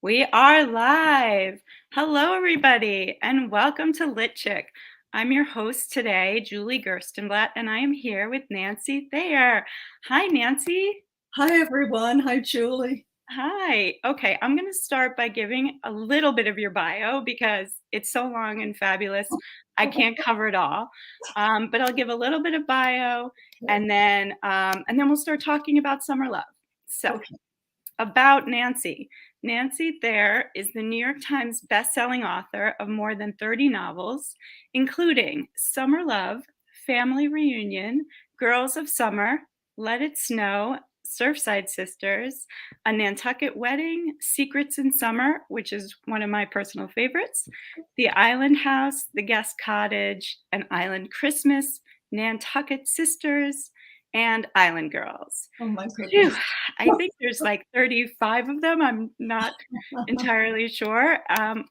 We are live. Hello, everybody, and welcome to Lit Chick. I'm your host today, Julie Gerstenblatt, and I am here with Nancy Thayer. Hi, Nancy. Hi, everyone. Hi, Julie. Hi. Okay, I'm going to start by giving a little bit of your bio because it's so long and fabulous. I can't cover it all, but I'll give a little bit of bio, and then we'll start talking about summer love. So. Okay. About Nancy. Nancy Thayer is the New York Times bestselling author of more than 30 novels, including Summer Love, Family Reunion, Girls of Summer, Let It Snow, Surfside Sisters, A Nantucket Wedding, Secrets in Summer, which is one of my personal favorites, The Island House, The Guest Cottage, An Island Christmas, Nantucket Sisters, and Island Girls. Oh, my Phew, goodness. I think there's like 35 of them. I'm not entirely sure.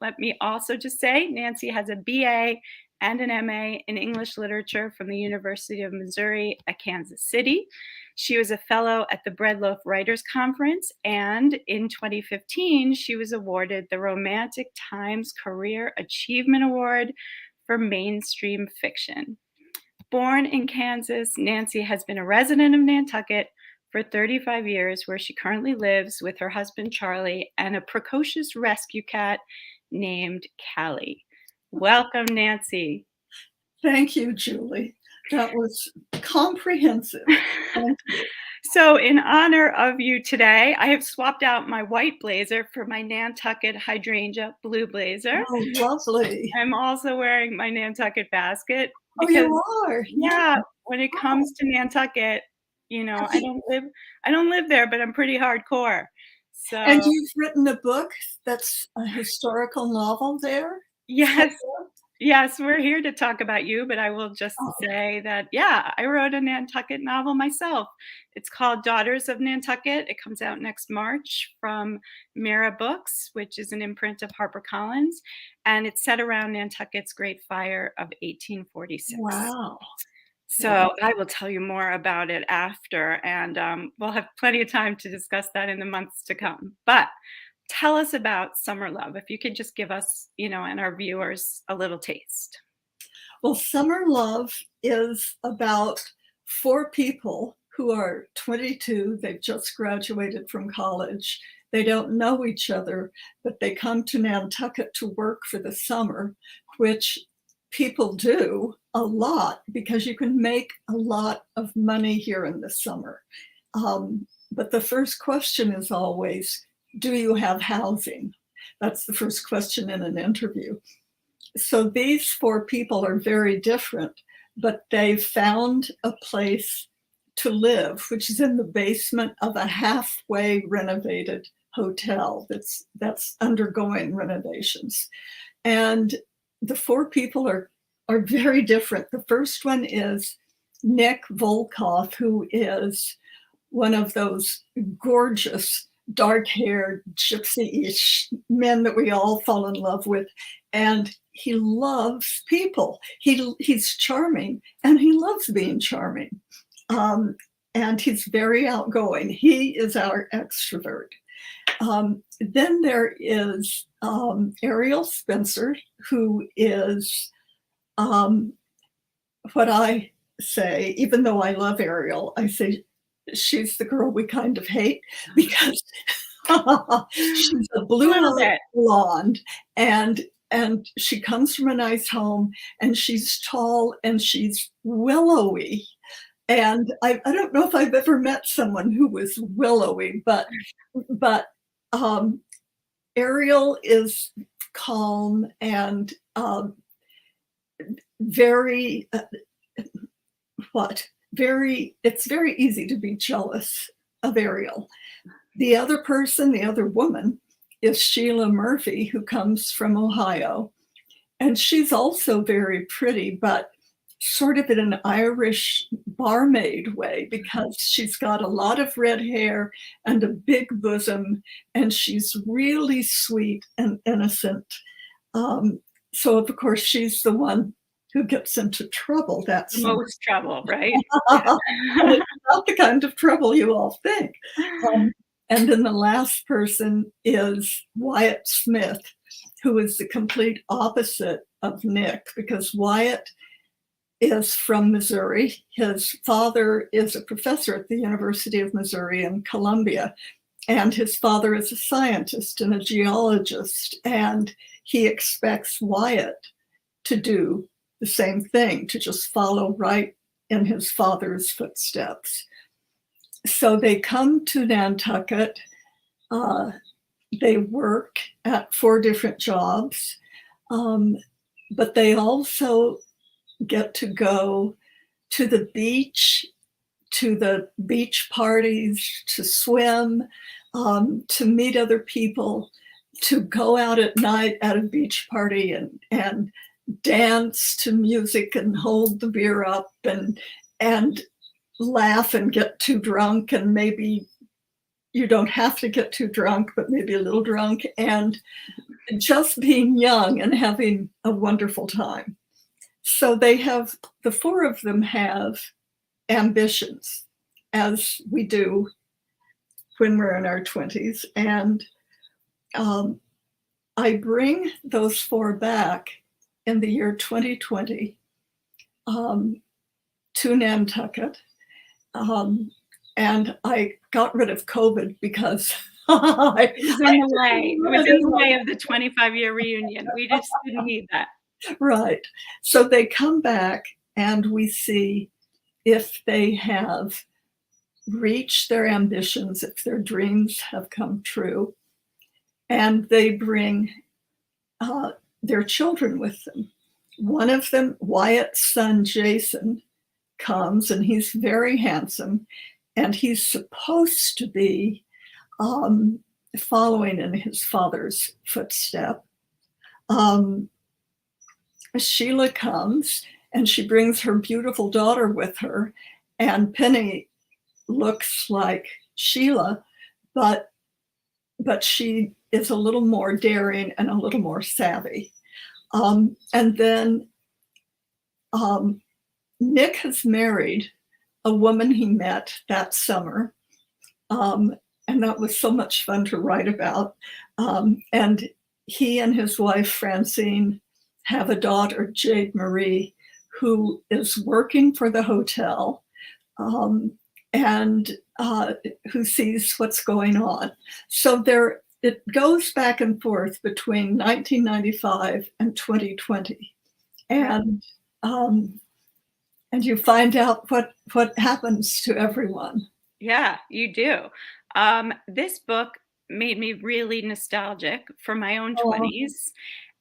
Let me also just say Nancy has a BA and an MA in English literature from the University of Missouri at Kansas City. She was a fellow at the Breadloaf Writers Conference, and in 2015, she was awarded the Romantic Times Career Achievement Award for mainstream fiction. Born in Kansas, Nancy has been a resident of Nantucket for 35 years, where she currently lives with her husband, Charlie, and a precocious rescue cat named Callie. Welcome, Nancy. Thank you, Julie. That was comprehensive. Thank you. So, in honor of you today, I have swapped out my white blazer for my Nantucket hydrangea blue blazer. Oh, lovely. I'm also wearing my Nantucket basket Oh, because, you are? yeah, when it comes to Nantucket, I don't live there, but I'm pretty hardcore. So And you've written a book that's a historical novel there? yes, yes, we're here to talk about you, but I will just Oh, say that, yeah, I wrote a Nantucket novel myself. It's called Daughters of Nantucket. It comes out next March from Mira Books, which is an imprint of HarperCollins, and it's set around Nantucket's Great Fire of 1846. wow. So I will tell you more about it after, and we'll have plenty of time to discuss that in the months to come. But tell us about Summer Love, if you could just give us, and our viewers a little taste. Well, Summer Love is about four people who are 22. They've just graduated from college. They don't know each other, but they come to Nantucket to work for the summer, which people do a lot because you can make a lot of money here in the summer. But the first question is always, do you have housing? That's the first question in an interview. So these four people are very different, but they found a place to live, which is in the basement of a halfway renovated hotel that's undergoing renovations. And the four people are very different. The first one is Nick Volkoff, who is one of those gorgeous dark-haired gypsy-ish men that we all fall in love with. And he loves people. He's charming, and he loves being charming. And he's very outgoing. He is our extrovert. Then there is Ariel Spencer, who is what I say, even though I love Ariel, I say she's the girl we kind of hate because she's a blue-eyed blonde, and she comes from a nice home, and she's tall and she's willowy. And I don't know if I've ever met someone who was willowy, but Ariel is calm and very it's very easy to be jealous of Ariel. The other woman, is Sheila Murphy, who comes from Ohio. And she's also very pretty, but sort of in an Irish barmaid way, because she's got a lot of red hair and a big bosom, and she's really sweet and innocent. So of course, she's the one who gets into trouble. That's most trouble, right? It's not the kind of trouble you all think. And then the last person is Wyatt Smith, who is the complete opposite of Nick, because Wyatt is from Missouri. His father is a professor at the University of Missouri in Columbia, and his father is a scientist and a geologist, and he expects Wyatt to do the same thing, to just follow right in his father's footsteps. So they come to Nantucket. They work at 4 different jobs, but they also get to go to the beach, to the beach parties, to swim, to meet other people, to go out at night at a beach party and dance to music and hold the beer up and laugh and get too drunk, and maybe you don't have to get too drunk, but maybe a little drunk, and just being young and having a wonderful time. So the 4 of them have ambitions, as we do when we're in our 20s. And I bring those 4 back in the year 2020 to Nantucket. And I got rid of COVID because It was in the way. It was in the way of the 25-year reunion. We just didn't need that. Right. So they come back and we see if they have reached their ambitions, if their dreams have come true. And they bring their children with them. One of them, Wyatt's son, Jason, comes, and he's very handsome, and he's supposed to be following in his father's footstep. Sheila comes, and she brings her beautiful daughter with her, and Penny looks like Sheila, but she is a little more daring and a little more savvy. And then Nick has married a woman he met that summer, and that was so much fun to write about. And he and his wife, Francine, have a daughter, Jade Marie, who is working for the hotel, and who sees what's going on. So it goes back and forth between 1995 and 2020. And you find out what happens to everyone. Yeah, you do. This book made me really nostalgic for my own 20s.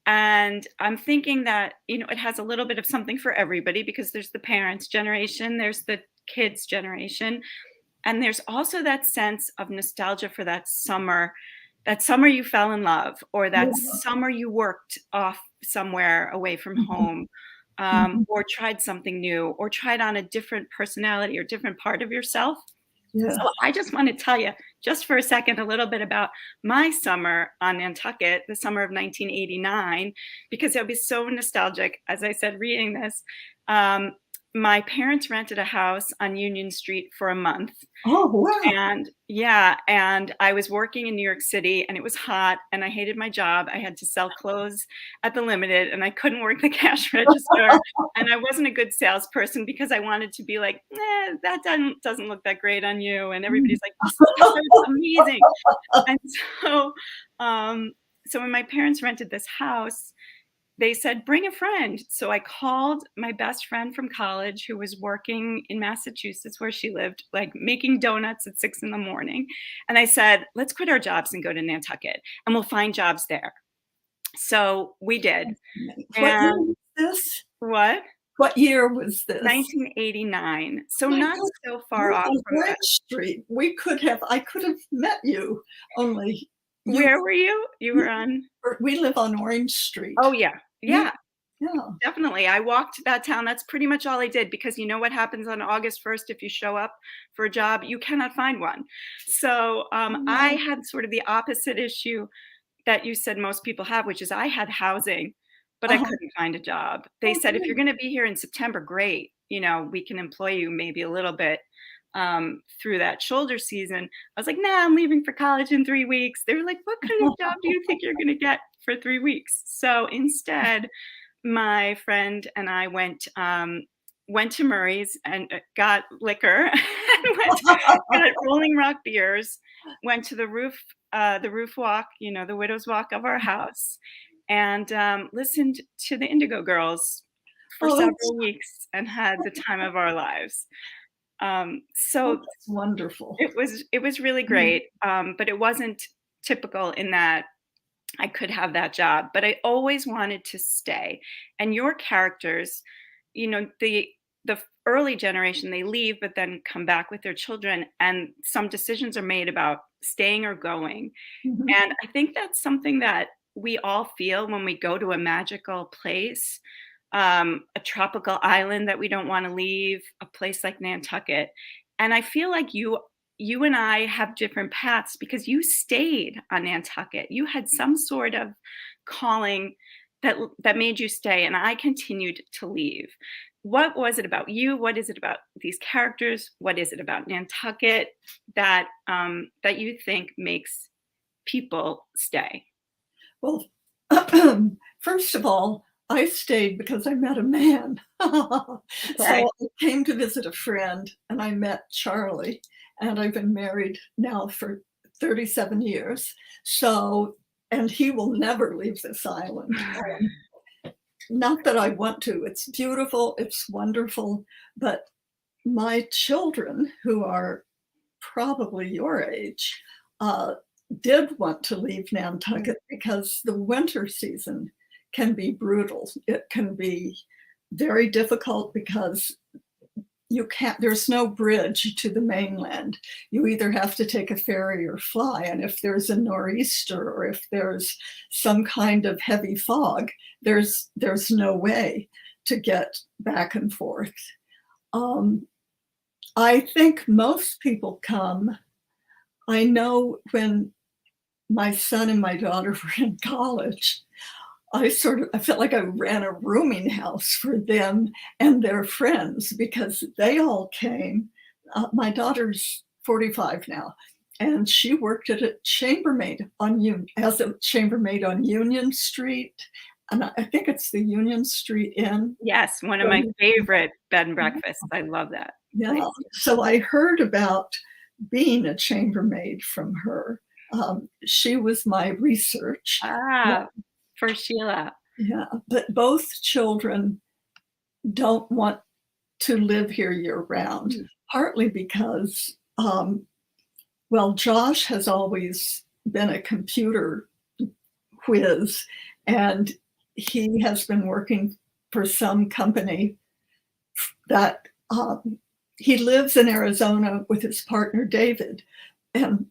And I'm thinking that, it has a little bit of something for everybody, because there's the parents' generation, there's the kids' generation, and there's also that sense of nostalgia for that summer you fell in love, or that summer you worked off somewhere away from home, or tried something new, or tried on a different personality or different part of yourself. Yeah. So I just want to tell you just for a second a little bit about my summer on Nantucket, the summer of 1989, because it'll be so nostalgic. As I said, reading this, my parents rented a house on Union Street for a month. Oh, wow. And I was working in New York City, and it was hot, and I hated my job. I had to sell clothes at the Limited, and I couldn't work the cash register. And I wasn't a good salesperson, because I wanted to be like, that doesn't look that great on you. And everybody's like, this is amazing. And so when my parents rented this house, they said, bring a friend. So I called my best friend from college, who was working in Massachusetts, where she lived, like making donuts at 6 a.m. And I said, let's quit our jobs and go to Nantucket, and we'll find jobs there. So we did. What year was this? What? What year was this? 1989. So not so far off from Orange Street. I could have met you, only. Where were you? You were on? We live on Orange Street. Oh, yeah. Yeah. Yeah. Definitely. I walked that town. That's pretty much all I did, because you know what happens on August 1st if you show up for a job? You cannot find one. So I had sort of the opposite issue that you said most people have, which is I had housing, but I couldn't find a job. They said, if you're going to be here in September, great. We can employ you maybe a little bit. through that shoulder season, I was like, nah, I'm leaving for college in 3 weeks. They were like, what kind of job do you think you're going to get for 3 weeks? So instead, my friend and I went to Murray's and got liquor and got Rolling Rock beers, went to the roof walk, the widow's walk of our house, and listened to the Indigo Girls for Oh, several weeks and had the time of our lives. So that's wonderful. it was really Mm. great, but it wasn't typical in that I could have that job, but I always wanted to stay. And your characters, the early generation, they leave but then come back with their children, and some decisions are made about staying or going. Mhm. And I think that's something that we all feel when we go to a magical place, a tropical island that we don't want to leave, a place like Nantucket. And I feel like you and I have different paths because you stayed on Nantucket. You had some sort of calling that made you stay, and I continued to leave. What was it about you? What is it about these characters? What is it about Nantucket that you think makes people stay? Well, first of all, I stayed because I met a man. Okay. So I came to visit a friend and I met Charlie, and I've been married now for 37 years. So, and he will never leave this island. Not that I want to. It's beautiful, it's wonderful, but my children, who are probably your age, uh, did want to leave Nantucket because the winter season can be brutal. It can be very difficult because there's no bridge to the mainland. You either have to take a ferry or fly. And if there's a nor'easter or if there's some kind of heavy fog, there's no way to get back and forth. Um, I think most people come. I know when my son and my daughter were in college, I felt like I ran a rooming house for them and their friends because they all came. My daughter's 45 now, and she worked at a chambermaid as a chambermaid on Union Street, and I think it's the Union Street Inn. Yes, one of my favorite bed and breakfasts. I love that Yeah, place. so I heard about being a chambermaid from her. She was my research. Ah, for Sheila. Yeah, but both children don't want to live here year round, Mm. partly because, well, Josh has always been a computer whiz, and he has been working for some company that he lives in Arizona with his partner David, and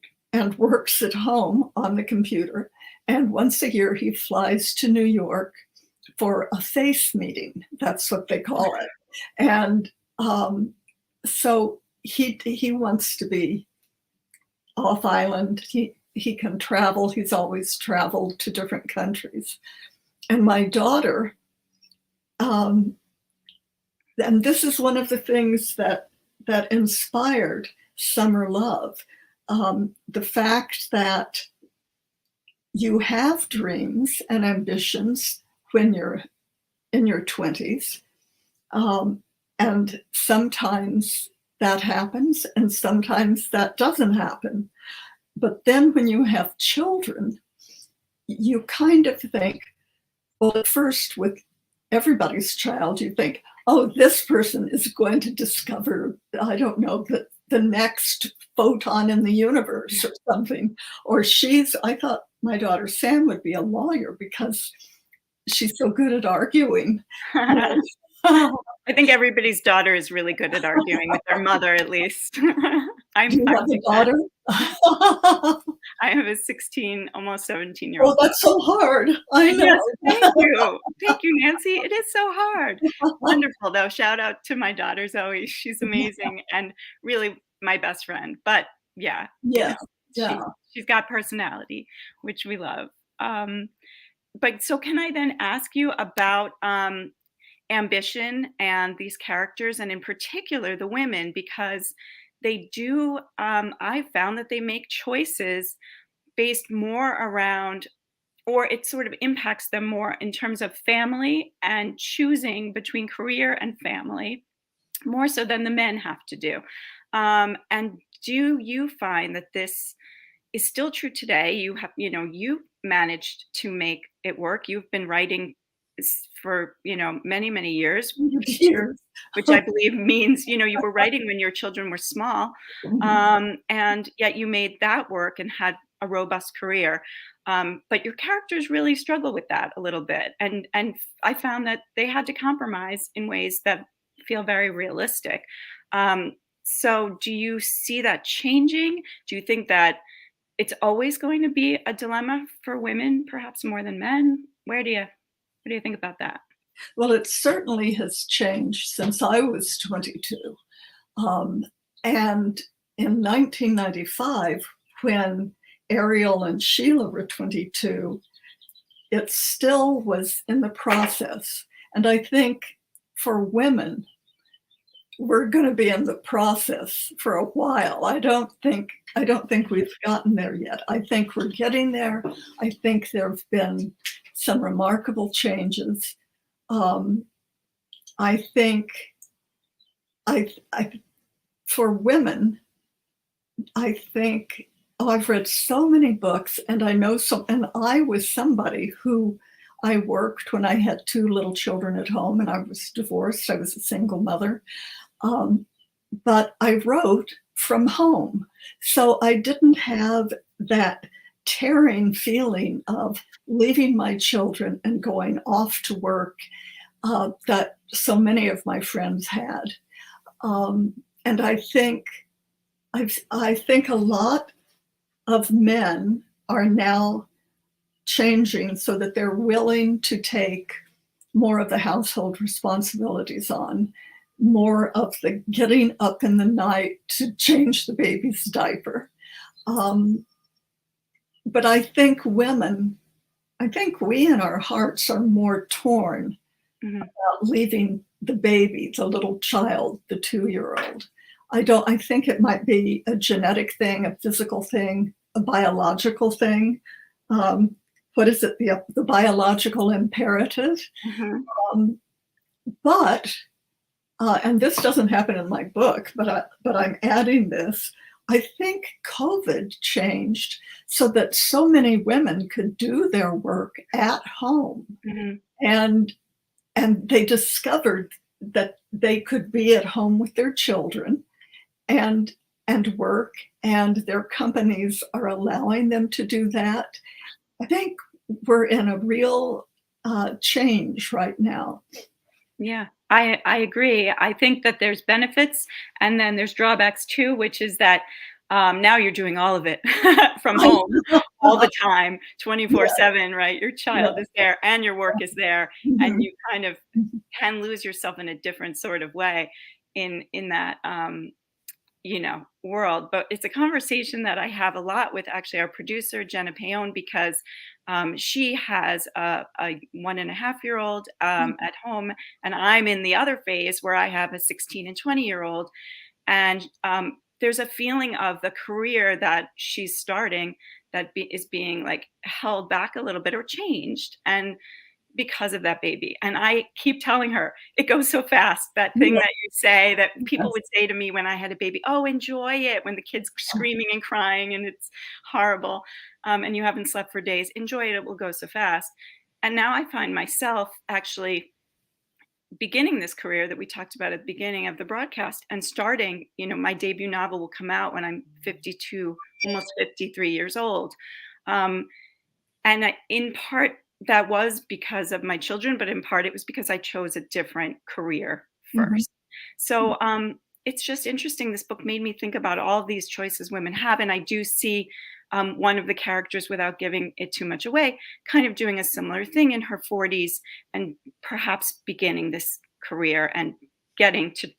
works at home on the computer. And once a year, he flies to New York for a face meeting. That's what they call it. And so he wants to be off island. He can travel. He's always traveled to different countries. And my daughter, and this is one of the things that inspired Summer Love. The fact that you have dreams and ambitions when you're in your 20s. And sometimes that happens, and sometimes that doesn't happen. But then when you have children, you kind of think, well, at first, with everybody's child, you think, oh, this person is going to discover, I don't know, the next photon in the universe or something. Or I thought my daughter Sam would be a lawyer because she's so good at arguing. I think everybody's daughter is really good at arguing with their mother, at least. Do you have a like that. daughter? I have a 16, almost 17-year-old. Oh, that's so hard. I know. Yes, thank you. Thank you, Nancy. It is so hard. Wonderful, though. Shout out to my daughter, Zoe. She's amazing and really my best friend. But yeah, Yeah, she, yeah. she's got personality, which we love. But so can I then ask you about ambition and these characters, and in particular the women, because they do, I found that they make choices based more around, or it sort of impacts them more in terms of family and choosing between career and family, more so than the men have to do. And do you find that this is still true today? You have, you managed to make it work. You've been writing for, many, many years, Years. which I believe means, you were writing when your children were small, and yet you made that work and had a robust career. But your characters really struggle with that a little bit, and I found that they had to compromise in ways that feel very realistic. So, do you see that changing? Do you think that it's always going to be a dilemma for women, perhaps more than men? What do you think about that? Well, it certainly has changed since I was 22. Um, and in 1995, when Ariel and Sheila were 22, it still was in the process. And I think for women, we're going to be in the process for a while. I don't think we've gotten there yet. I think we're getting there. I think there have been some remarkable changes. Um, I think I for women, I think, oh, I've read so many books, and I know some, and I was somebody who I worked when I had two little children at home, and I was divorced. I was a single mother. Um, but I wrote from home. So I didn't have that tearing feeling of leaving my children and going off to work that so many of my friends had. And I think a lot of men are now changing so that they're willing to take more of the household responsibilities on, more of the getting up in the night to change the baby's diaper. But I think we in our hearts are more torn Mhm. about leaving the baby, the little child, the 2-year-old. I think it might be a genetic thing, a physical thing, a biological thing. What is it? The biological imperative. Mhm. Um, but and this doesn't happen in my book, but I'm adding this. I think COVID changed so that so many women could do their work at home, Mhm. and they discovered that they could be at home with their children and work, and their companies are allowing them to do that. I think we're in a real change right now. Yeah, I agree. I think that there's benefits and then there's drawbacks too, which is that now you're doing all of it from home all the time, Yeah, 24/7, right? Your yeah. child is there and your work is there, and Mhm, you kind of mhm, can lose yourself in a different sort of way in that world. But it's a conversation that I have a lot with actually our producer, Jenna Payon, because she has a 1.5-year-old at home, and I'm in the other phase where I have a 16 and 20-year-old. And there's a feeling of the career that she's starting that is being like held back a little bit or changed. And because of that baby. And I keep telling her, it goes so fast. That thing yeah, that you say that people yes. would say to me when I had a baby, oh, enjoy it when the kid's screaming and crying and it's horrible, and you haven't slept for days. Enjoy it, it will go so fast. And now I find myself actually beginning this career that we talked about at the beginning of the broadcast and starting, my debut novel will come out when I'm 52, almost 53 years old. Um, and in part, that was because of my children, but in part, it was because I chose a different career Mhm. first. So it's just interesting. This book made me think about all these choices women have. And I do see one of the characters, without giving it too much away, kind of doing a similar thing in her 40s and perhaps beginning this career and getting to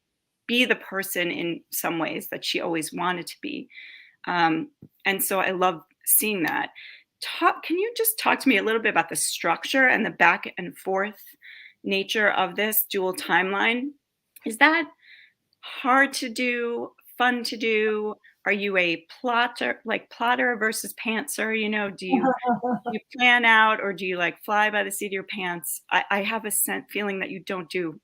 be the person in some ways that she always wanted to be. And so I love seeing that. Can you just talk to me a little bit about the structure and the back and forth nature of this dual timeline? Is that hard to do, fun to do? Are you a plotter versus pantser? Do you plan out, or do you like fly by the seat of your pants? I have a feeling that you don't do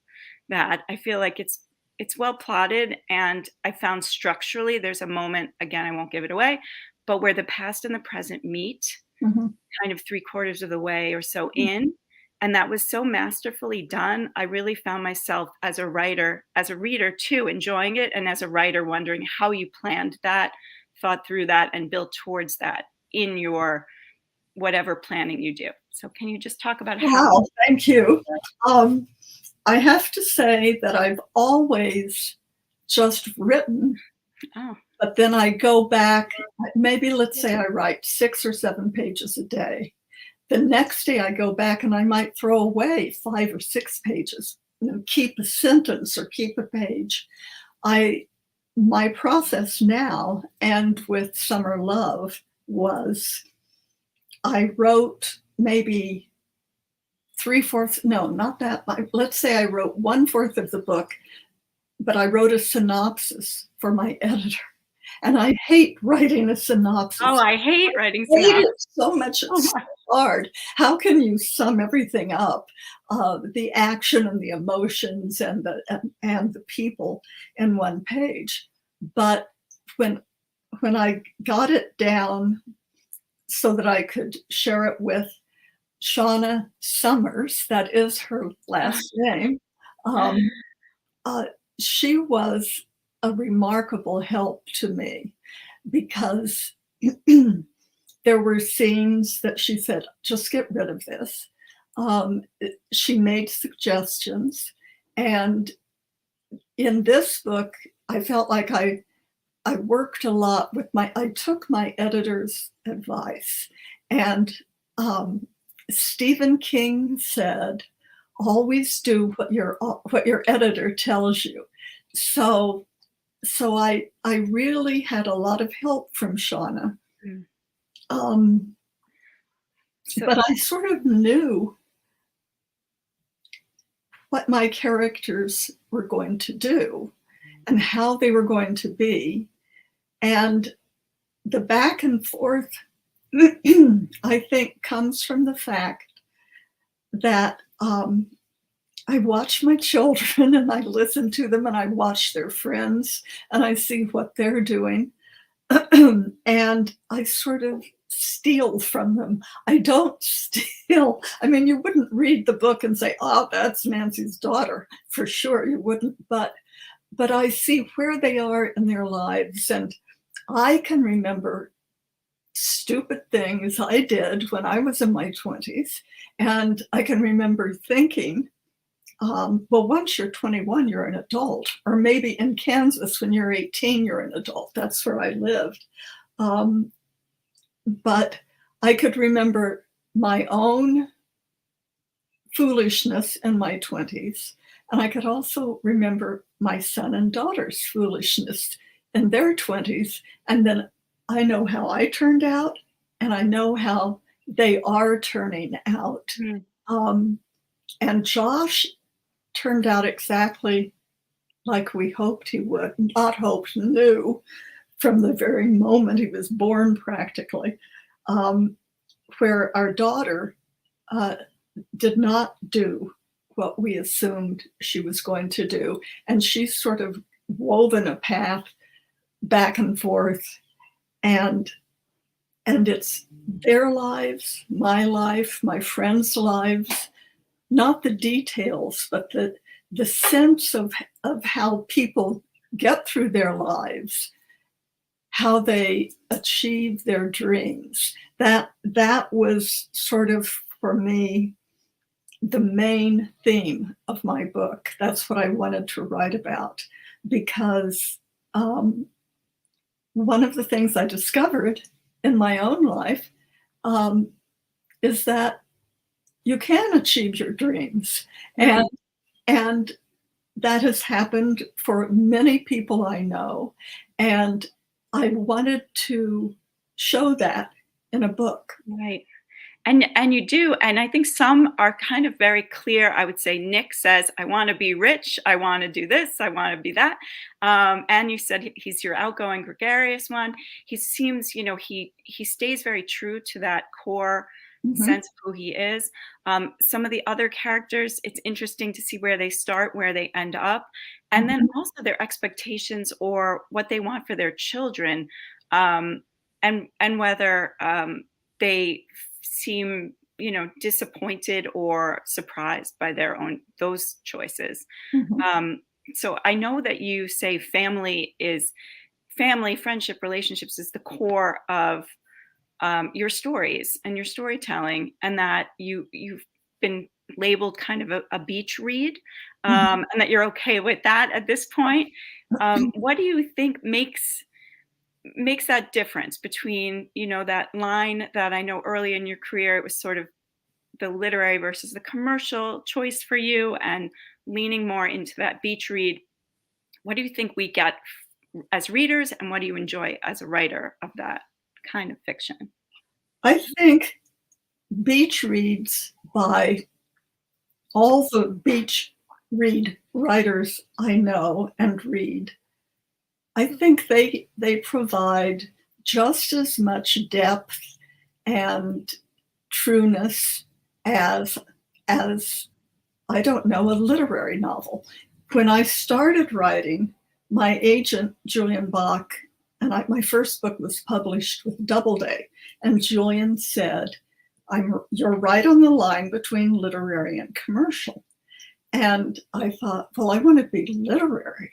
that. I feel like it's well plotted, and I found structurally there's a moment, again, I won't give it away, but where the past and the present meet Mhm. kind of 3/4 of the way or so in, and that was so masterfully done. I really found myself as a writer, as a reader too, enjoying it, and as a writer wondering how you planned that, thought through that, and built towards that in your whatever planning you do. So can you just talk about how you Wow, thank you. Um, I have to say that I've always just written, Oh, but then I go back, maybe let's say I write 6 or 7 pages a day. The next day I go back and I might throw away 5 or 6 pages, keep a sentence or keep a page. I My process now, and with Summer Love, was I wrote maybe 3/4, no, not that, let's say I wrote 1/4 of the book, but I wrote a synopsis for my editor, and I hate writing a oh, synopsis. I hate writing Hate synopsis. it so much, Oh it's so my, hard. How can you sum everything up, the action and the emotions and the people in one page? But when I got it down so that I could share it with Shauna Summers, that is her last name, um, uh, she was a remarkable help to me because there were scenes that she said, just get rid of this. She made suggestions. And in this book, I felt like I worked a lot with I took my editor's advice. And Stephen King said, always do what your editor tells you. So I really had a lot of help from Shauna. mm. Um, So but I sort of knew what my characters were going to do and how they were going to be. And the back and forth, I think, comes from the fact that I watch my children and I listen to them and I watch their friends and I see what they're doing. And I sort of steal from them. I don't steal. I mean, you wouldn't read the book and say, "Oh, that's Nancy's daughter." For sure, you wouldn't. But I see where they are in their lives, and I can remember stupid things I did when I was in my 20s, and I can remember thinking, well, once you're 21, you're an adult, or maybe in Kansas, when you're 18, you're an adult. That's where I lived. Um, but I could remember my own foolishness in my 20s. And I could also remember my son and daughter's foolishness in their 20s. And then I know how I turned out, and I know how they are turning out. mm, Um, and Josh turned out exactly like we hoped he would, not hoped, knew from the very moment he was born, practically. Um, where our daughter uh, did not do what we assumed she was going to do. And she's sort of woven a path back and forth. And it's their lives, my life, my friends' lives, not the details, but the sense of how people get through their lives, how they achieve their dreams. That was sort of, for me, the main theme of my book. That's what I wanted to write about, because one of the things I discovered in my own life is that you can achieve your dreams. mm, And that has happened for many people I know. And I wanted to show that in a book. right. And you do, and I think some are kind of very clear. I would say Nick says, "I wanna be rich, I wanna do this, I wanna be that." And you said he's your outgoing, gregarious one. He seems, he stays very true to that core Mhm, sense of who he is. Some of the other characters, it's interesting to see where they start, where they end up, and then mhm, also their expectations or what they want for their children, um, and whether, they seem, disappointed or surprised by their own those choices. mhm, Um, so I know that you say family, friendship, relationships is the core of your stories and your storytelling, and that you've been labeled kind of a beach read, mhm. and that you're okay with that at this point. What do you think makes that difference between, that line that I know early in your career it was sort of the literary versus the commercial choice for you, and leaning more into that beach read? What do you think we get as readers, and what do you enjoy as a writer of that kind of fiction? I think beach reads by all the beach read writers I know and read, I think they provide just as much depth and trueness as as I don't know, a literary novel. When I started writing, my agent, Julian Bach, my first book was published with Doubleday, and Julian said, you're right on the line between literary and commercial. And I thought, well, I want to be literary.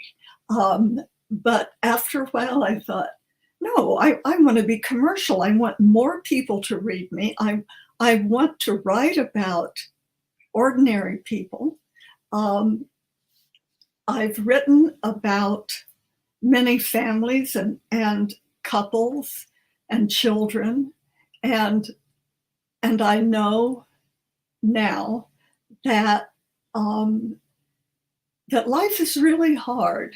But after a while, I thought, no, I want to be commercial. I want more people to read me. I want to write about ordinary people. Um, I've written about many families and couples and children, and and I know now that um, that life is really hard.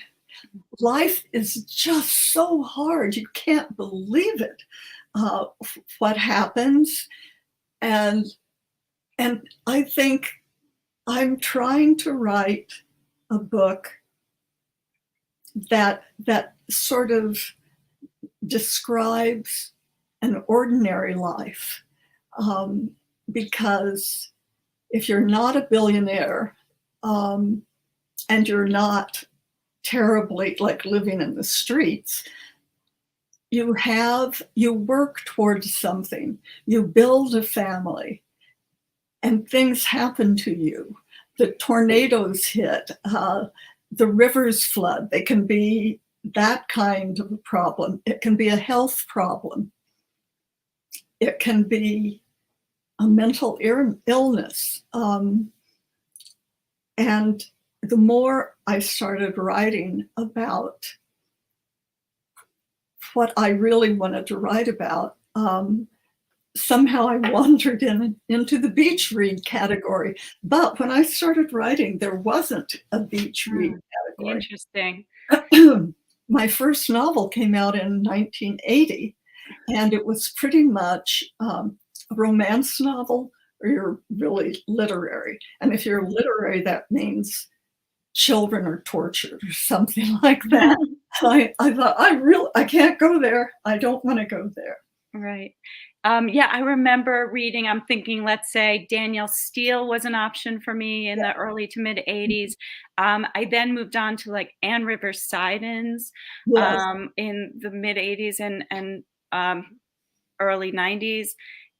Life is just so hard. You can't believe it. What happens, and and I think I'm trying to write a book that sort of describes an ordinary life, um, because if you're not a billionaire, um, and you're not terribly like living in the streets, you work towards something, you build a family, and things happen to you. The tornadoes hit, the rivers flood. They can be that kind of a problem. It can be a health problem. It can be a mental illness. And the more I started writing about what I really wanted to write about, somehow I wandered into the beach read category. But when I started writing, there wasn't a beach read Mm, category. interesting. My first novel came out in 1980, and it was pretty much a romance novel, or you're really literary. And if you're literary, that means children are tortured or something like that. I thought, I can't go there. I don't want to go there. Right. Yeah, I remember reading, I'm thinking, let's say Danielle Steele was an option for me in the early to mid '80s. I then moved on to like Anne Rivers Sidens Yes. in the mid '80s and early '90s.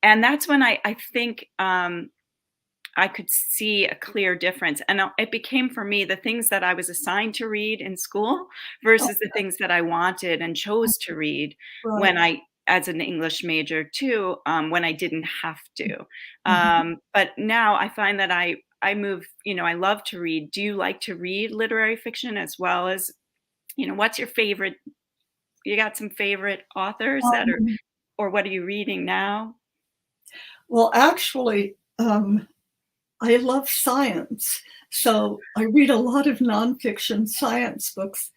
And that's when I think I could see a clear difference. And it became for me the things that I was assigned to read in school Oh, versus the things that I wanted and chose to read right. when as an English major too, when I didn't have to. Mhm. But now I find that I move, I love to read. Do you like to read literary fiction as well as, what's your favorite? You got some favorite authors that are, Um, or what are you reading now? well, actually, I love science. So I read a lot of nonfiction science books,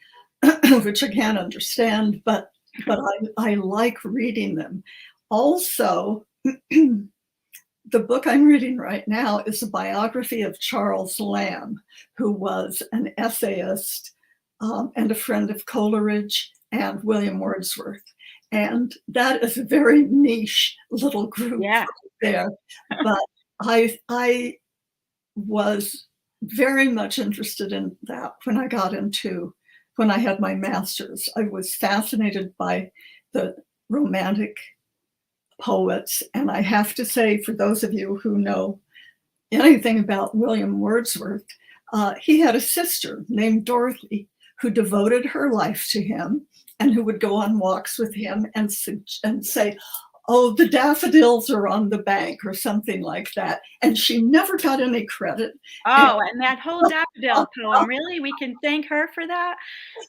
which I can't understand, but I like reading them. Also, the book I'm reading right now is a biography of Charles Lamb, who was an essayist and a friend of Coleridge and William Wordsworth. And that is a very niche little group Yeah. right there. But I was very much interested in that when I had my master's. I was fascinated by the romantic poets. And I have to say, for those of you who know anything about William Wordsworth, he had a sister named Dorothy who devoted her life to him and who would go on walks with him and say, "Oh, the daffodils are on the bank," or something like that. And she never got any credit. And Oh, and that whole daffodil poem, really? We can thank her for that?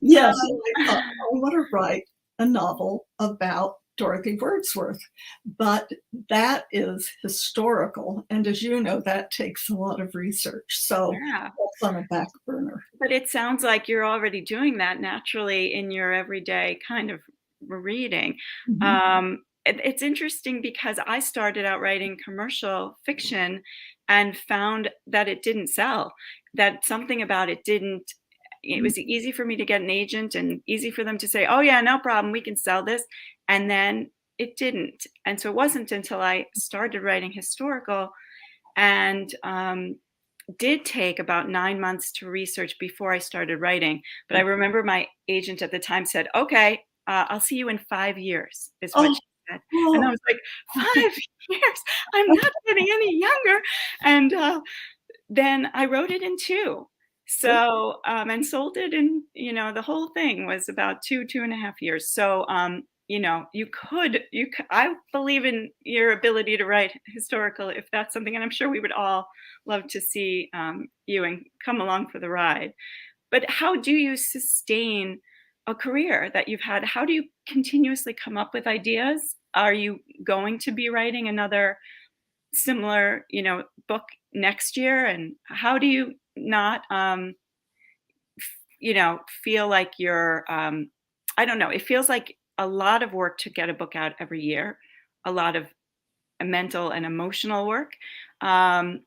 yes, Um, and I thought, I want to write a novel about Dorothy Wordsworth. But that is historical. And as you know, that takes a lot of research. So yeah. that's on a back burner. But it sounds like you're already doing that naturally in your everyday kind of reading. Mhm. It's interesting because I started out writing commercial fiction and found that it didn't sell, that something about it didn't. It was easy for me to get an agent and easy for them to say, "Oh, yeah, no problem, we can sell this." And then it didn't. And so it wasn't until I started writing historical and did take about 9 months to research before I started writing, but I remember my agent at the time said, "Okay, I'll see you in 5 years," is what Oh, she said, and I oh, was like, "5 years? I'm not getting any younger," and, then I wrote it in 2. good. So, and sold it in, the whole thing was about 2.5 years. So, I believe in your ability to write historical if that's something, and I'm sure we would all love to see, you and come along for the ride. But how do you sustain a career that you've had? How do you continuously come up with ideas? Are you going to be writing another similar, book next year? And how do you not, feel like you're, I don't know, it feels like a lot of work to get a book out every year, a lot of mental and emotional work, um,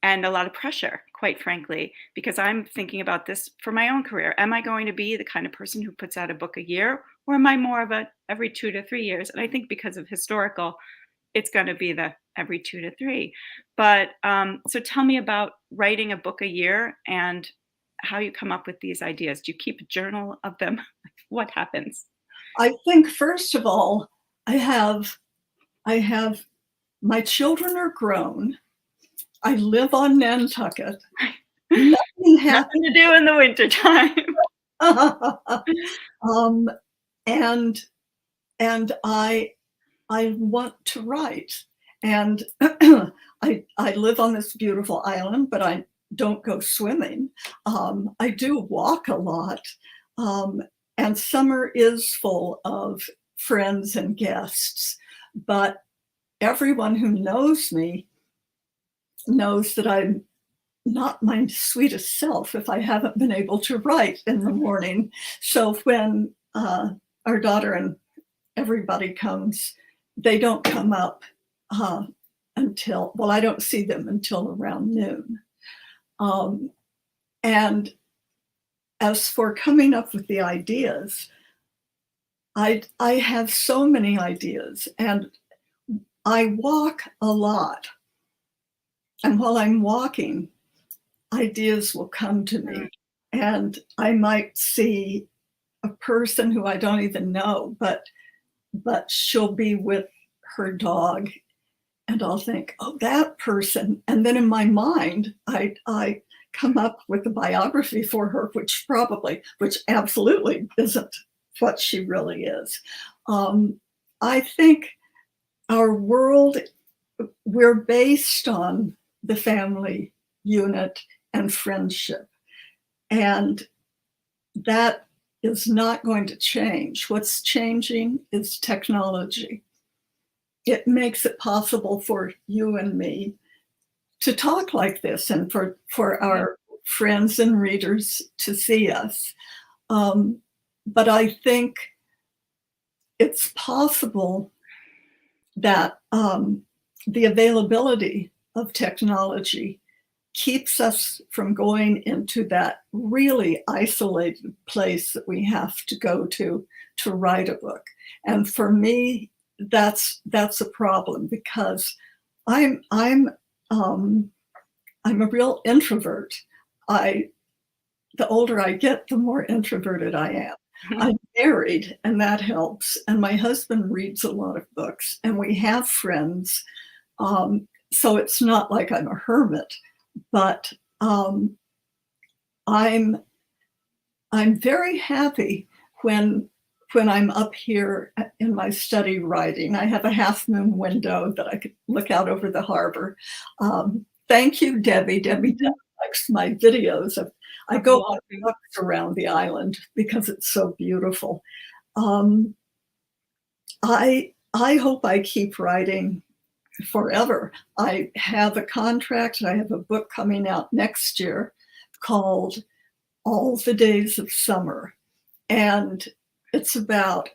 and a lot of pressure, quite frankly, because I'm thinking about this for my own career. Am I going to be the kind of person who puts out a book a year, or am I more of a every 2 to 3 years? And I think because of historical, it's going to be the every 2 to 3. But so tell me about writing a book a year and how you come up with these ideas. Do you keep a journal of them? What happens? I think first of all, I have I have my children are grown. I live on Nantucket. Nothing Nothing happens. to do in the wintertime. um, and and I want to write. And I live on this beautiful island, but I don't go swimming. I do walk a lot. Um, and summer is full of friends and guests. But everyone who knows me knows that I'm not my sweetest self if I haven't been able to write in the morning. So when our daughter and everybody comes, they don't come up uh, well, I don't see them until around noon. Um, and as for coming up with the ideas, I have so many ideas, and I walk a lot. And while I'm walking, ideas will come to Mm, me. And I might see a person who I don't even know, but she'll be with her dog, and I'll think, oh, that person. And then in my mind, I come up with a biography for her, which absolutely isn't what she really is. I think our world, we're based on the family unit and friendship. And that is not going to change. What's changing is technology. It makes it possible for you and me to talk like this and for yeah. our friends and readers to see us. Um, but I think it's possible that the availability of technology keeps us from going into that really isolated place that we have to go to write a book. And for me, that's a problem because I'm I'm um, I'm a real introvert. I The older I get, the more introverted I am. I'm married, and that helps. And my husband reads a lot of books, and we have friends. So it's not like I'm a hermit, but I'm I'm very happy when I'm up here in my study writing. I have a half moon window that I could look out over the harbor. Thank you, Debbie. Debbie likes my videos. I Of go on walking. walks around the island because it's so beautiful. Um, I hope I keep writing forever. I have a contract. I have a book coming out next year called All the Days of Summer. And it's about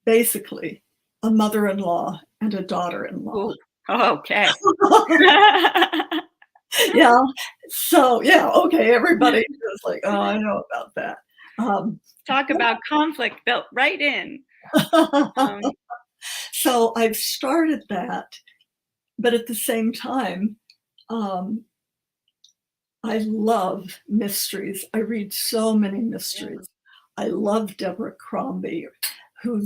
basically a mother-in-law and a daughter-in-law. Ooh, okay. Yeah. So, yeah, okay, everybody is like, "Oh, I know about that." Um, Talk about conflict built right in. Um, so I've started that, but at the same time, um, I love mysteries. I read so many yeah. mysteries. I love Deborah Crombie, who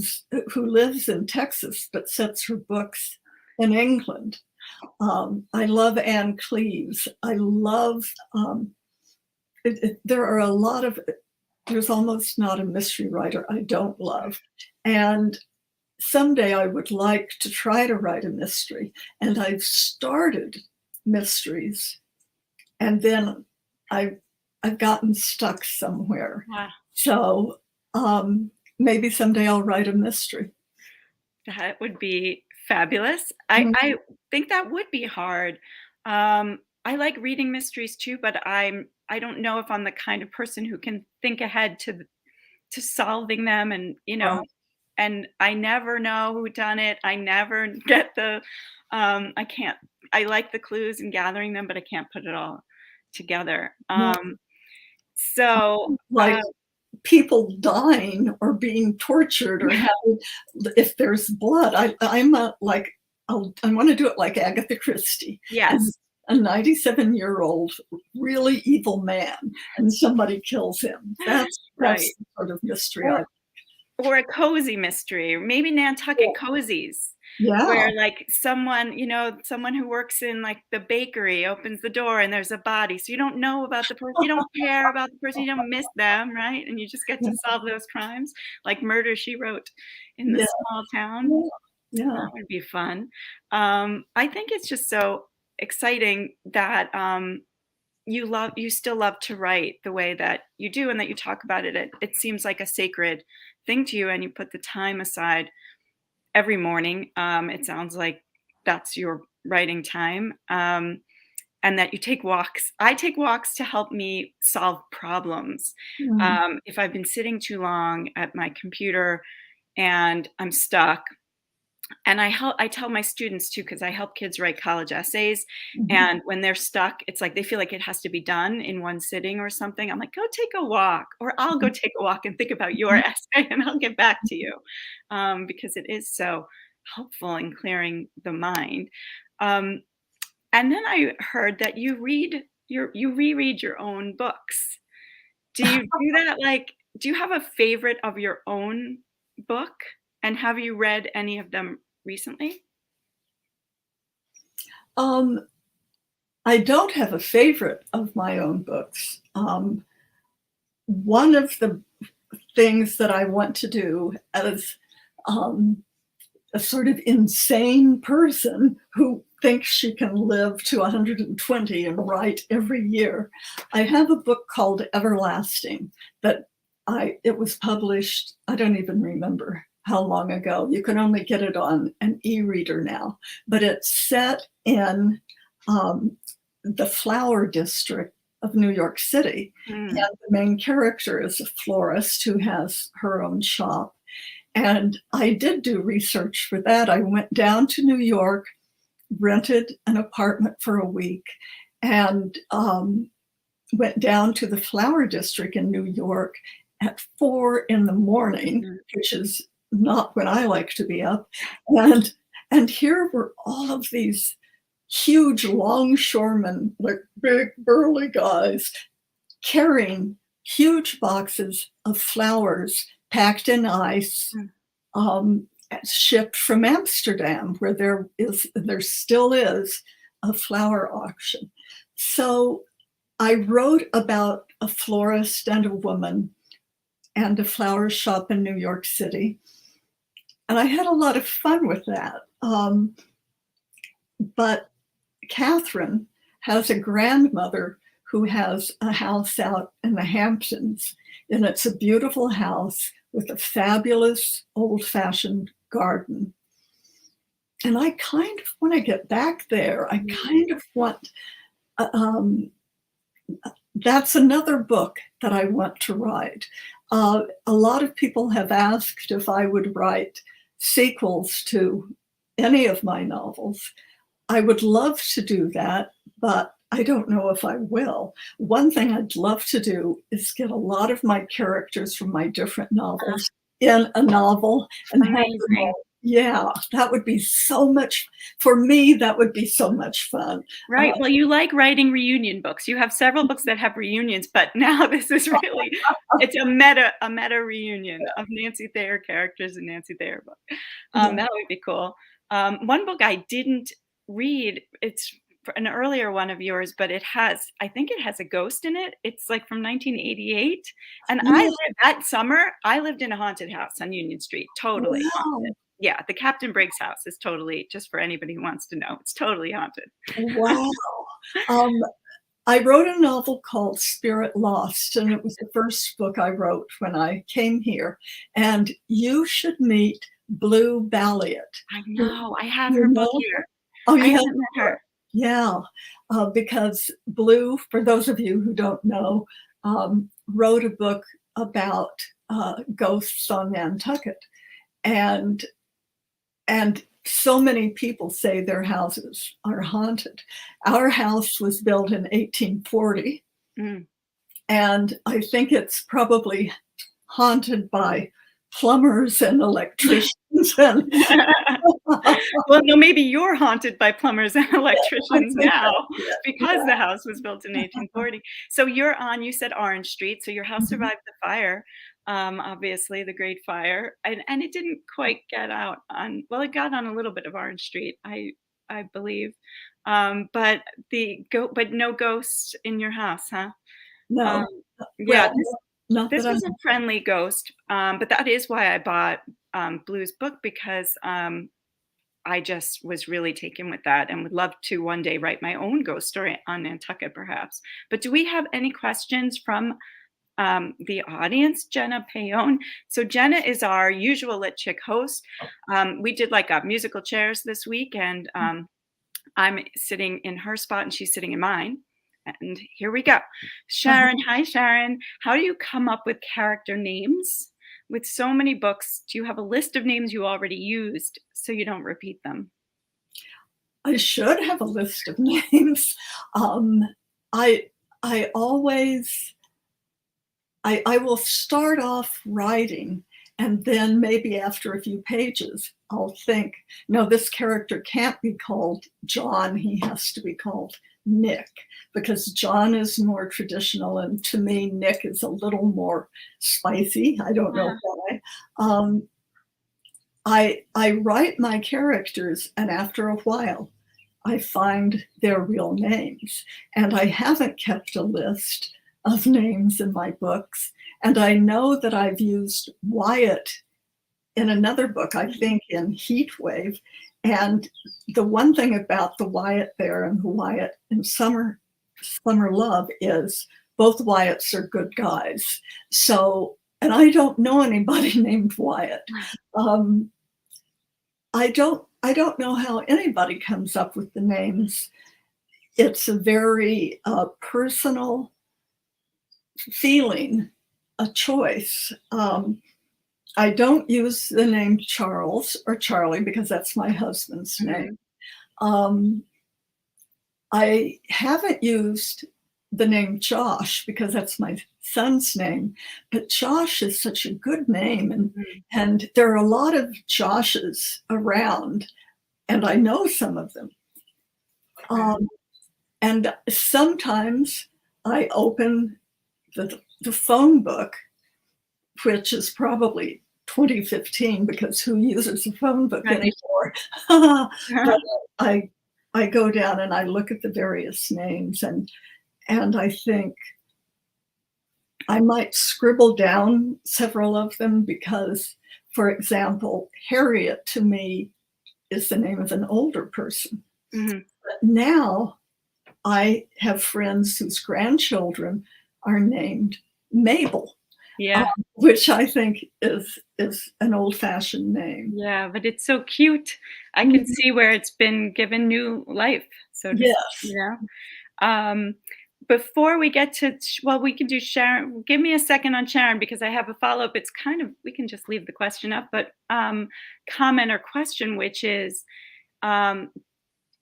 lives in Texas but sets her books in England. I love Anne Cleeves. I love there are a lot of there's almost not a mystery writer I don't love. And someday I would like to try to write a mystery. And I've started mysteries, and then I've I've gotten stuck somewhere. Wow, So maybe someday I'll write a mystery. that would be fabulous. I Mhm. think that would be hard. I like reading mysteries too, but I don't know if I'm the kind of person who can think ahead to solving them and, and I never know who done it. I never get I can't I like the clues and gathering them, but I can't put it all together. Yeah, So, like people dying or being tortured or having if there's blood, I'm a, like I want to do it like Agatha Christie and yes, a 97-year-old really evil man and somebody kills him. That's right. the sort of mystery I Or or a cozy mystery, or maybe Nantucket cozies, yeah, where, like, someone who works in, like, the bakery opens the door and there's a body, so you don't know about the person, you don't care about the person, you don't miss them, right? And you just get yeah, to solve those crimes, like Murder, She Wrote in the yeah, small town. yeah, yeah. That would be fun. I think it's just so exciting that, you still love to write the way that you do and that you talk about it. It seems like a sacred thing to you, and you put the time aside every morning. It sounds like that's your writing time, and that you take walks. I take walks to help me solve problems. Mm, If I've been sitting too long at my computer and I'm stuck, and I tell my students too, because I help kids write college essays, mhm, and when they're stuck, it's like they feel like it has to be done in one sitting or something. I'm like, "Go take a walk," or I'll go take a walk and think about your mhm. essay, and I'll get back to you, because it is so helpful in clearing the mind. Um, and then I heard that you reread your own books. Do you do that, like do you have a favorite of your own book? And have you read any of them recently? Um, I don't have a favorite of my own books. One of the things that I want to do as um, a sort of insane person who thinks she can live to 120 and write every year. I have a book called Everlasting that it was published, I don't even remember how long ago. You can only get it on an e-reader now, but it's set in um, the flower district of New York City. And Mm, the main character is a florist who has her own shop. And I did do research for that. I went down to New York rented an apartment for a week and went down to the Flower District in New York at 4 in the morning, Mhm. which is not when I like to be up. And here were all of these huge longshoremen, like big burly guys, carrying huge boxes of flowers packed in ice, Mm. shipped from Amsterdam, where there still is a flower auction. So I wrote about a florist and a woman and a flower shop in New York City, and I had a lot of fun with that. But Catherine has a grandmother who has a house out in the Hamptons, and it's a beautiful house with a fabulous old-fashioned garden. And I kind of want to get back there. I kind of want, um, that's another book that I want to write. A lot of people have asked if I would write sequels to any of my novels. I would love to do that, but I don't know if I will. One thing I'd love to do is get a lot of my characters from my different novels in a novel and have them Amazing. all. Yeah, that would be so much, for me, that would be so much fun. Right. Well, you like writing reunion books. You have several books that have reunions, but now this is really it's a meta reunion of Nancy Thayer characters in Nancy Thayer book. Yeah. That would be cool. One book I didn't read, it's an earlier one of yours, but I think it has a ghost in it. It's like from 1988. And Yeah. that summer, I lived in a haunted house on Union Street, totally Wow. haunted. Yeah, the Captain Briggs house is totally, just for anybody who wants to know, it's totally haunted. Wow. Um, I wrote a novel called Spirit Lost, and it was the first book I wrote when I came here. And you should meet Blue Balliet. I You know, I have you her book know her? here. Oh, I you have haven't met her? her. Yeah, because Blue, for those of you who don't know, wrote a book about, ghosts on Nantucket, and and so many people say their houses are haunted. Our house was built in 1840, Mm. and I think it's probably haunted by plumbers and electricians and Well, no, maybe you're haunted by plumbers and I electricians think now that's it. because the house was built in 1840. So you said Orange Street, so your house Mhm. survived the fire, obviously, the Great Fire, and it didn't quite get out on, well, it got on a little bit of Orange Street, I believe, but no ghosts in your house, huh? Um, No. yeah, Well, not this that I was a friendly ghost, but that is why I bought, Blue's book because, I just was really taken with that and would love to one day write my own ghost story on Nantucket, perhaps. But do we have any questions from the audience? Jenna Payon. So Jenna is our usual Lit Chick host. We did like a musical chairs this week, and I'm sitting in her spot and she's sitting in mine. And here we go. Sharon, hi Sharon. How do you come up with character names? With so many books, do you have a list of names you already used so you don't repeat them? I should have a list of names. Um, I I always I will start off writing, and then maybe after a few pages, I'll think, no, this character can't be called John. He has to be called Nick, because John is more traditional, and to me, Nick is a little more spicy. I don't know why. Um, I write my characters, and after a while, I find their real names. And I haven't kept a list of names in my books. And I know that I've used Wyatt in another book, I think in Heatwave. And the one thing about the Wyatt there and the Wyatt in Summer Love is both Wyatts are good guys. So, and I don't know anybody named Wyatt. Um, I don't know how anybody comes up with the names. It's a very personal feeling, a choice. I don't use the name Charles or Charlie because that's my husband's name. Mhm. Um, I haven't used the name Josh because that's my son's name, but Josh is such a good name, Mhm. and there are a lot of Joshes around, and I know some of them. Right. Um, and sometimes I open the phone book, which is probably 2015 because who uses a phone book Right. anymore? But I I go down and I look at the various names and I think I might scribble down several of them because, for example, Harriet to me is the name of an older person. Mhm. But now I have friends whose grandchildren are named Mabel, um, Yeah. which I think is an old-fashioned name. Yeah, but it's so cute. I can Mhm. see where it's been given new life, so to s you Yes. know? Um, before we get to well, we can do Sharon. Give me a second on Sharon because I have a follow-up. It's kind of we can just leave the question up, but, comment or question, which is, um,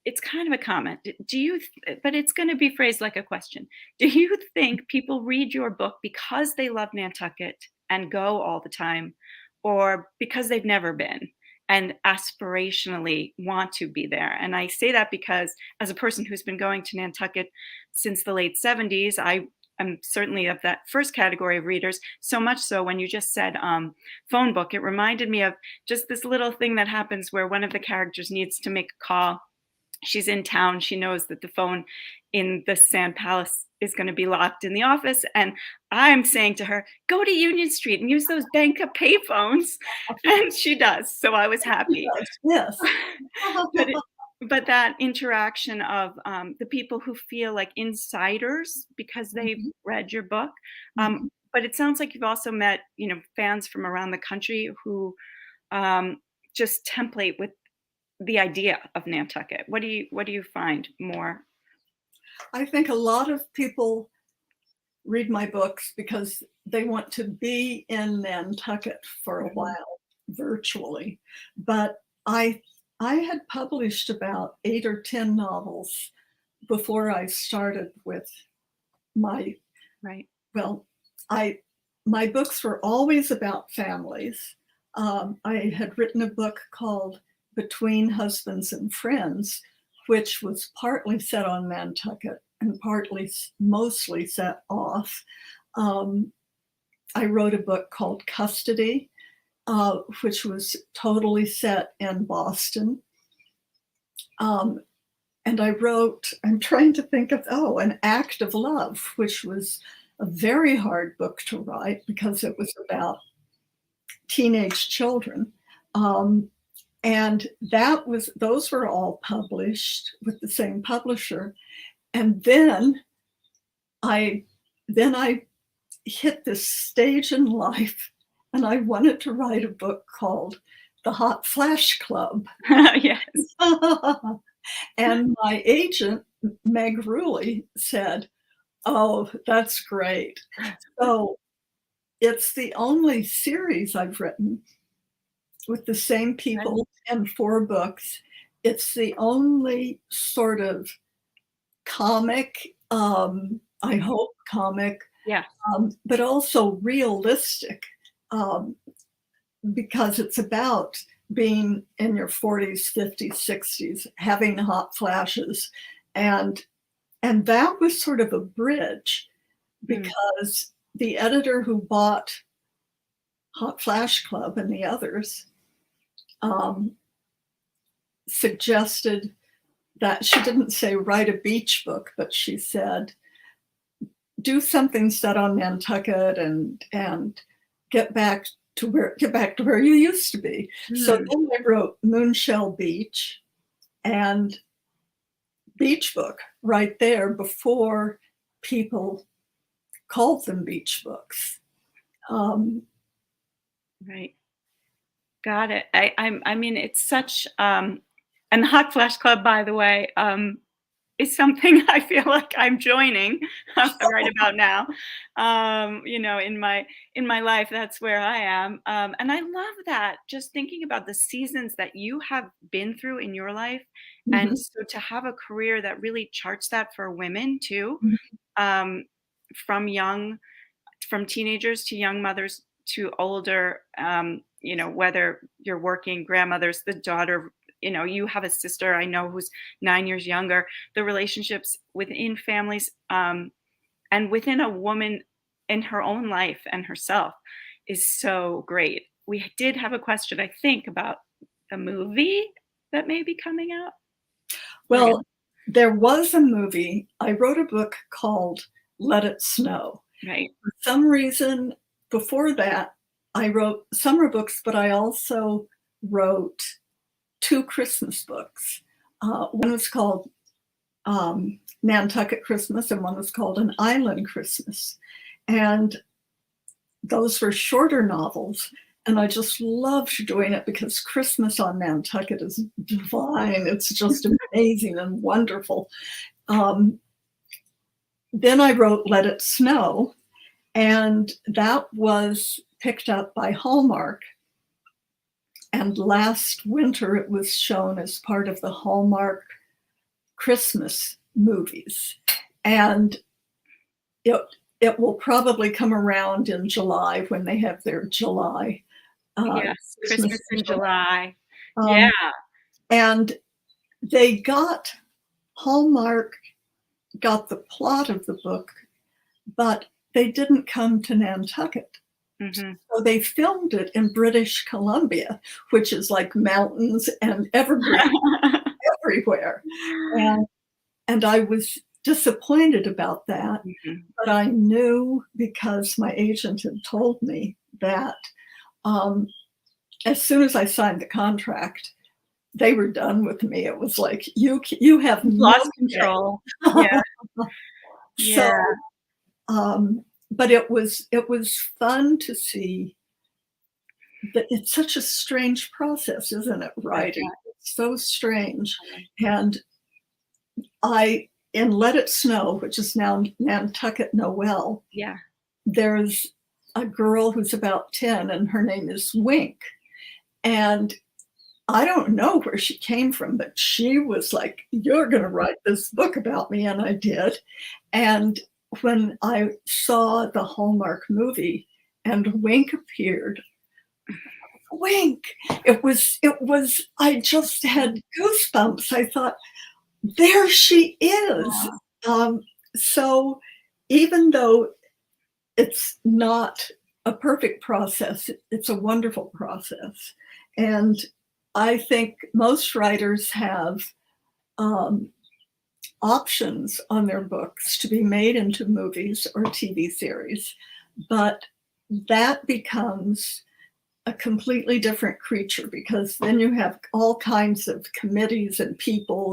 it's kind of a comment. Do you but it's gonna be phrased like a question. Do you think people read your book because they love Nantucket and go all the time, or because they've never been and aspirationally want to be there? And I say that because as a person who's been going to Nantucket since the late 70s, I am certainly of that first category of readers, so much so when you just said, phone book, it reminded me of just this little thing that happens where one of the characters needs to make a call. She's in town. She knows that the phone in the Sand Palace is going to be locked in the office. And I'm saying to her, go to Union Street and use those bank up payphones. And she does. So I was happy. Yes, yes. but it, but that interaction of the people who feel like insiders because they've Mhm, read your book. mhm. But it sounds like you've also met, fans from around the country who um, just template with the idea of Nantucket. What do you find more? I think a lot of people read my books because they want to be in Nantucket for a Mhm. while virtually. But I I had published about 8 or 10 novels before I started with my Right. well, I my books were always about families. I had written a book called Between Husbands and Friends, which was partly set on Nantucket and partly mostly set off. Um, I wrote a book called Custody, which was totally set in Boston. Um, and I wrote, I'm trying to think of, oh, An Act of Love, which was a very hard book to write because it was about teenage children. Um, and those were all published with the same publisher. And I, then I hit this stage in life and I wanted to write a book called The Hot Flash Club. Yes. And my agent, Meg Ruley, said, "Oh, that's great." So it's the only series I've written with the same And people and 4 books. It's the only sort of comic, I hope comic, yeah. but also realistic, um, because it's about being in your 40s, 50s, 60s, having hot flashes, and that was sort of a bridge Mm. because the editor who bought Hot Flash Club and the others, um, suggested that she didn't say write a beach book, but she said do something set on Nantucket and get back to where you used to be. So Mm. then I wrote Moonshell Beach and Beach Book right there before people called them beach books. Um, Right. Got it. I mean, it's such and the Hot Flash Club, by the way. is something I feel like I'm joining right about now. In my life, that's where I am, and I love that. Just thinking about the seasons that you have been through in your life, and Mhm, so to have a career that really charts that for women too, mhm. um, from young from teenagers to young mothers to older, whether you're working grandmothers, the daughter, you have a sister I know who's 9 years younger, the relationships within families, and within a woman in her own life and herself is so great. We did have a question, I think, about a movie that may be coming out. We're Well, gonna there was a movie. I wrote a book called Let It Snow. Right. For some reason, before that, I wrote summer books, but I also wrote 2 Christmas books. One was called, Nantucket Christmas, and one was called An Island Christmas, and those were shorter novels, and I just loved doing it because Christmas on Nantucket is divine. It's just amazing and wonderful. Um, then I wrote Let It Snow, and that was picked up by Hallmark. And last winter, it was shown as part of the Hallmark Christmas movies. And it, it will probably come around in July when they have their July Yes, Christmas Christmas in special. July. Yeah. Um, and they got Hallmark got the plot of the book, but they didn't come to Nantucket. Hmm. So they filmed it in British Columbia, which is like mountains and evergreen everywhere. And and I was disappointed about that, Mhm. but I knew because my agent had told me that um, as soon as I signed the contract, they were done with me. It was like you have You've no lost say. control. Yeah, So, yeah, but it was fun to see that it's such a strange process, isn't it? I Writing, bet. it's so strange, and I in Let It Snow, which is now Nantucket Noel, Yeah. there's a girl who's about 10 and her name is Wink. And I don't know where she came from, but she was like, "You're going to write this book about me." And I did. And when I saw the Hallmark movie and Wink appeared, Wink, I just had goosebumps. I thought, there she is. Aw, Um, so even though it's not a perfect process, it's a wonderful process. And I think most writers have um, options on their books to be made into movies or TV series, but that becomes a completely different creature because then you have all kinds of committees and people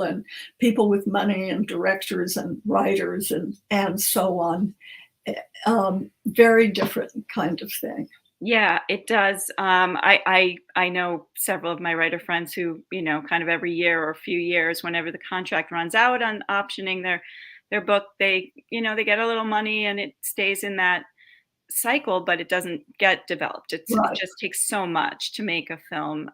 with money and directors and writers and so on. Very different kind of thing. yeah, it does. I know several of my writer friends who, kind of every year or a few years, whenever the contract runs out on optioning their book, they get a little money and it stays in that cycle, but it doesn't get developed. It Right. just takes so much to make a film,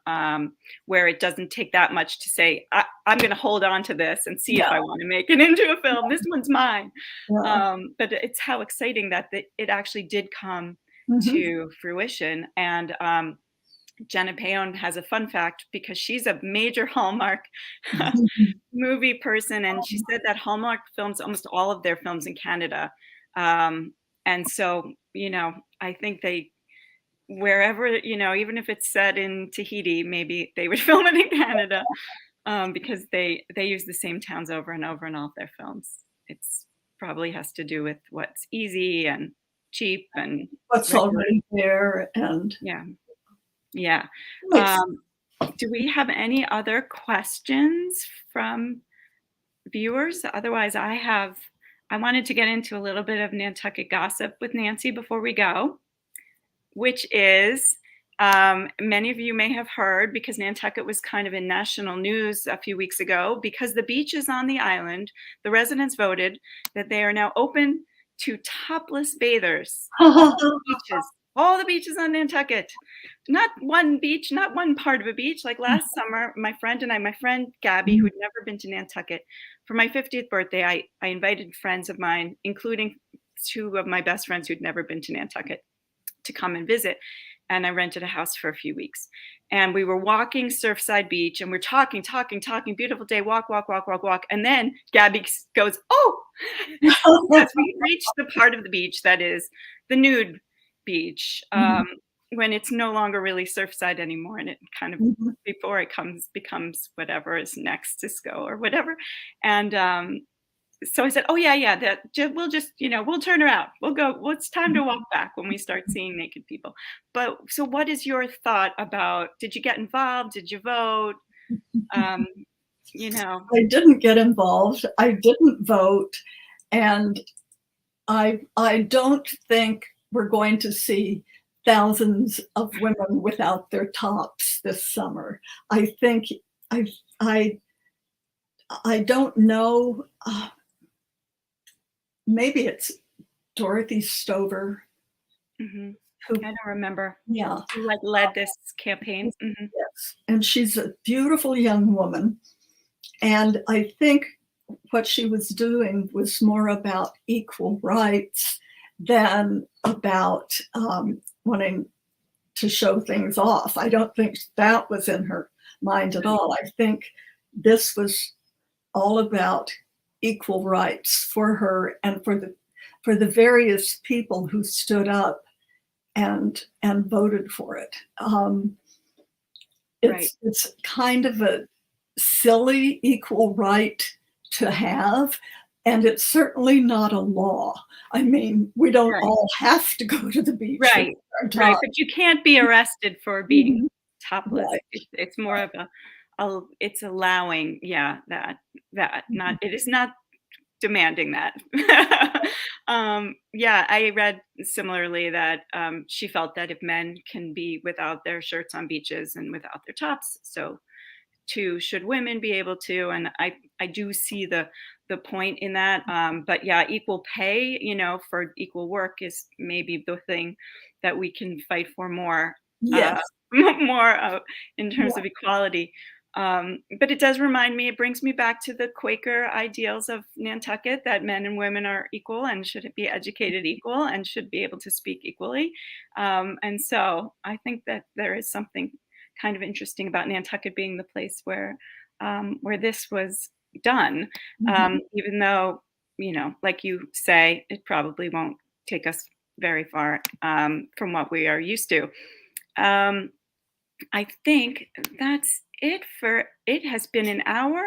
where it doesn't take that much to say, I'm going to hold on to this and see if Yeah. I want to make it into a film. This one's mine. Yeah. But it's how exciting that it actually did come Mhm. to fruition. And Jenna Payon has a fun fact because she's a major Hallmark Mhm. movie person, and she said that Hallmark films almost all of their films in Canada. Um, and so, I think they wherever, even if it's set in Tahiti, maybe they would film it in Canada, because they use the same towns over and over in all of their films. It's probably has to do with what's easy and cheap and What's regular. already there and Yeah, yeah. makes Um, do we have any other questions from viewers? Otherwise, I wanted to get into a little bit of Nantucket gossip with Nancy before we go, which is Many of you may have heard, because Nantucket was kind of in national news a few weeks ago, because the beaches on the island, the residents voted that they are now open to topless bathers. All the beaches on Nantucket. Not one beach, not one part of a beach. Like last summer, my friend Gabby, who'd never been to Nantucket, for my 50th birthday, I invited friends of mine, including 2 of my best friends who'd never been to Nantucket, to come and visit. And I rented a house for a few weeks. And we were walking Surfside Beach, and we're talking, beautiful day, walk, walk, walk, walk, walk. And then Gabby goes, "Oh," because we reached the part of the beach that is the nude beach, when it's no longer really Surfside anymore, and it kind of, before it becomes whatever is next, Cisco or whatever. And so I said, "Oh yeah, we'll just, we'll turn around. We'll go. Well, it's time to walk back when we start seeing naked people." But so, what is your thought about? Did you get involved? Did you vote? Um, you know, I didn't get involved. I didn't vote, and I don't think we're going to see thousands of women without their tops this summer. I think I don't know. Maybe it's Dorothy Stover. I Who, don't remember. yeah, Who like led this campaign? yes, and she's a beautiful young woman. And I think what she was doing was more about equal rights than about wanting to show things off. I don't think that was in her mind at all. I think this was all about equal rights for her and for the various people who stood up and voted for it. It's kind of a silly equal right to have, and it's certainly not a law. I mean, we don't all have to go to the beach. Right, but you can't be arrested for being topless. Right. It's more of it's allowing, that not, it is not demanding that. I read similarly that she felt that if men can be without their shirts on beaches and without their tops, so too should women be able to. And I do see the point in that. But yeah, equal pay, for equal work is maybe the thing that we can fight for more. Yes. More in terms of equality. But it brings me back to the Quaker ideals of Nantucket, that men and women are equal and should be educated equal and should be able to speak equally. And so I think that there is something kind of interesting about Nantucket being the place where this was done, even though, like you say, it probably won't take us very far from what we are used to. I think that's it it has been an hour.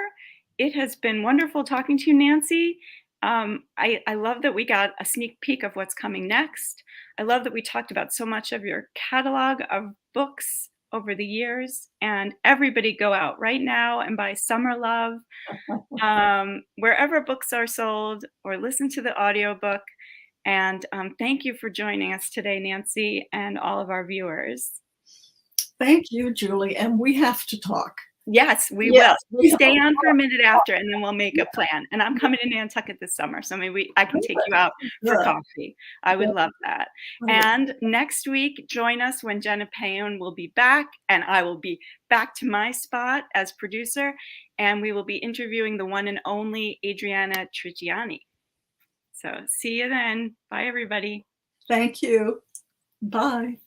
It has been wonderful talking to you, Nancy. I love that we got a sneak peek of what's coming next. I love that we talked about so much of your catalog of books over the years, and everybody go out right now and buy Summer Love wherever books are sold, or listen to the audiobook. And thank you for joining us today, Nancy, and all of our viewers. Thank you, Julie. And we have to talk. Yes, we will. We'll stay on for a minute after, and then we'll make a plan. And I'm coming to Nantucket this summer, so maybe I can take you out for coffee. I would love that. And next week, join us when Jenna Payon will be back, and I will be back to my spot as producer, and we will be interviewing the one and only Adriana Trigiani. So see you then. Bye, everybody. Thank you. Bye.